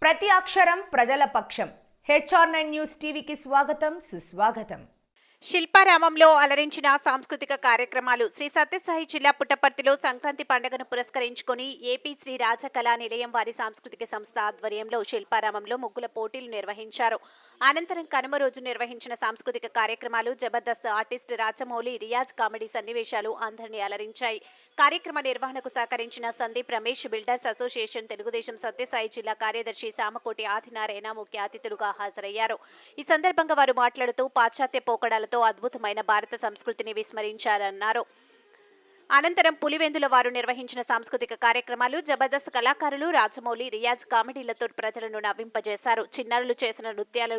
ప్రతి అక్షరం ప్రజల పక్షం. HR9 న్యూస్ టీవీకి స్వాగతం, సుస్వాగతం. శిల్పారామంలో అలరించిన సాంస్కృతిక కార్యక్రమాలు. శ్రీ సత్యసాయి జిల్లా పుట్టపర్తిలో సంక్రాంతి పండుగను పురస్కరించుకొని ఏపీ శ్రీ రాజకళా నిలయం వారి సాంస్కృతిక సంస్థ ఆధ్వర్యంలో శిల్పారామంలో ముగ్గుల పోటీలు నిర్వహించారు. అనంతరం కనుమ రోజు నిర్వహించిన సాంస్కృతిక కార్యక్రమాలు జబర్దస్త్ ఆర్టిస్ట్ రాజమౌళి రియాజ్ కామెడీ సన్నివేశాలు అందరినీ అలరించాయి. కార్యక్రమ నిర్వహణకు సహకరించిన సందీప్ రమేష్, బిల్డర్స్ అసోసియేషన్ తెలుగుదేశం సత్యసాయి జిల్లా కార్యదర్శి సామకోటి ఆదినారాయణ ముఖ్య అతిథులుగా హాజరయ్యారు. ఈ సందర్భంగా వారు మాట్లాడుతూ పాశ్చాత్య పోకడాలతో అద్భుతమైన భారత సంస్కృతిని విస్మరించారన్నారు. అనంతరం పులివెందుల వారు నిర్వహించిన సాంస్కృతిక కార్యక్రమాలు జబర్దస్త్ కళాకారులు రాజమౌళి రియాజ్ కామెడీలతో ప్రజలను నవ్వింపజేశారు. చిన్నారులు చేసిన నృత్యాలు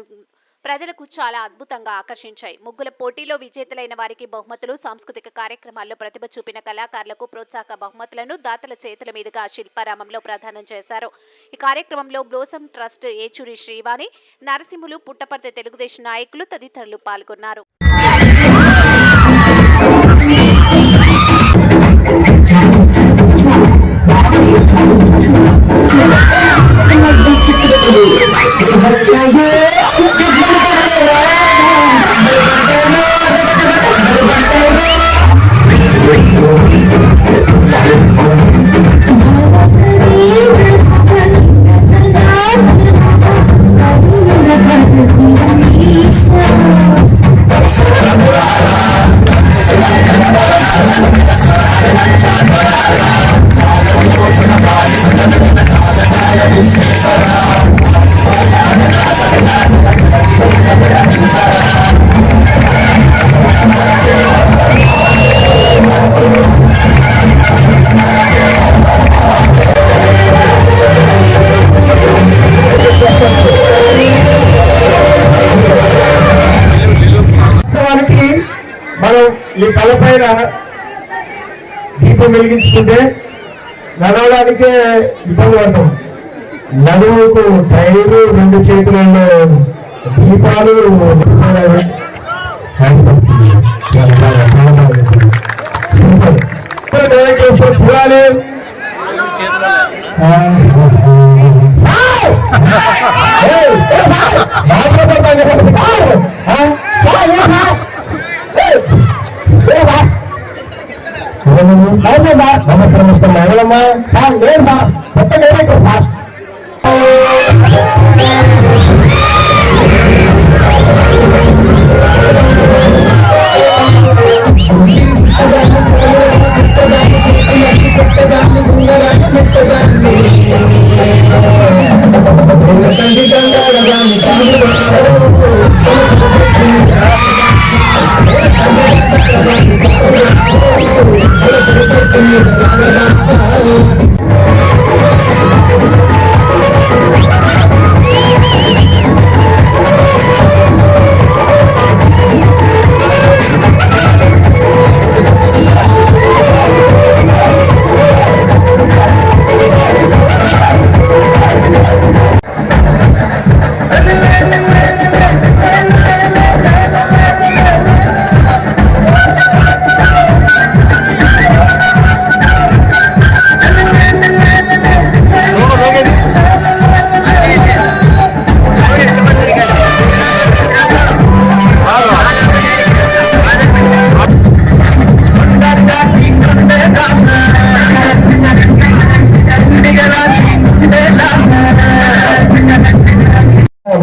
ప్రజలకు చాలా అద్భుతంగా ఆకర్షించాయి. ముగ్గుల పోటీలో విజేతలైన వారికి బహుమతులు, సాంస్కృతిక కార్యక్రమాల్లో ప్రతిభ చూపిన కళాకారులకు ప్రోత్సాహక బహుమతులను దాతల చేతుల మీదుగా శిల్పారామంలో ప్రదానం చేశారు. ఈ కార్యక్రమంలో బ్లోసమ్ ట్రస్ట్ ఏచూరి శ్రీవాణి, నరసింహులు, పుట్టపర్తి తెలుగుదేశం నాయకులు తదితరులు పాల్గొన్నారు. మనం ఈ తలపైన దీపం వెలిగించుకుంటే నడవడానికే ఇబ్బంది పడతాం. నడువుకు టైరు, రెండు చేతులలో దీపాలు చూడాలి. నమస్కారం మహిళమ్మా సార్, లేదు సార్, కొత్త డైరెక్టర్ సార్.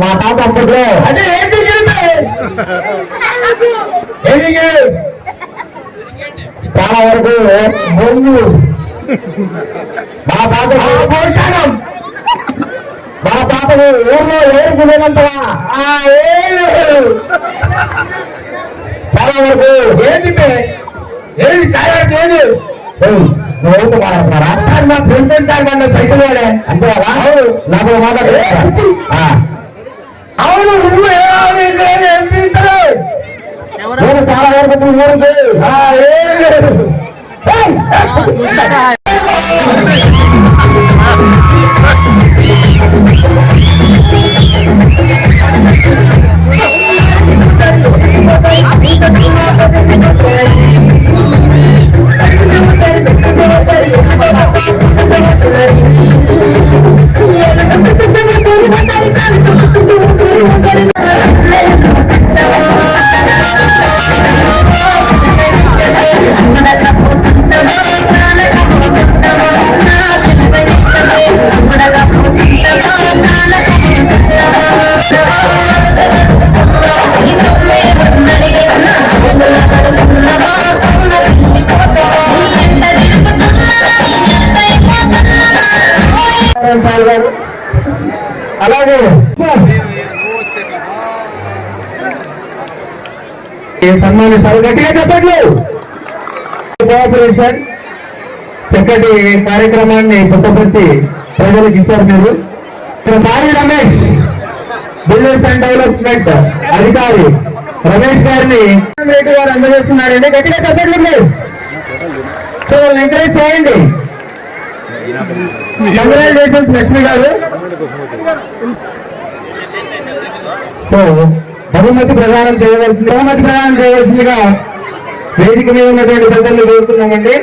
మా తాత అప్పట్లో అదే చాలా వరకు ముందు మా తాతకు ఊర్లో ఏడుకునేనంతవా చాలా వరకు ఏది చాలా నువ్వు మాట్లాడుతున్నారా సార్? మా ఫ్రెండ్ సార్ మన సైకిల్ వాడే అంతే కదా? నాకు మాట్లాడే అవును, నువ్వు చాలా వరకు ఊరికి సార్ గారు, అలాగే సన్మానిస్తారు. గట్టిగా చెప్పండి. కోఆపరేషన్ చక్కటి కార్యక్రమాన్ని పుట్టపర్తి ప్రజలకు ఇచ్చారు మీరు. Sai Ramesh business and development అధికారి రమేష్ గారిని రెడ్డి గారు అందజేస్తున్నారండి. గట్టిగా చెప్పండి. సో ఎంకరేజ్ చేయండి. కంగ్రాచులేషన్స్ లక్ష్మి గారు. సో బహుమతి ప్రదానం చేయవలసిందిగా వేదిక మీద ఉన్నటువంటి పెద్దలు కోరుతున్నామండి.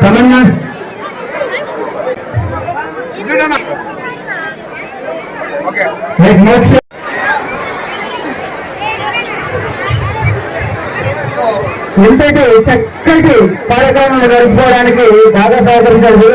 తమన్నా మోక్ష ఇంతటి చక్కటి కార్యక్రమాన్ని జరుపుకోవడానికి బాగా సహకరించారు.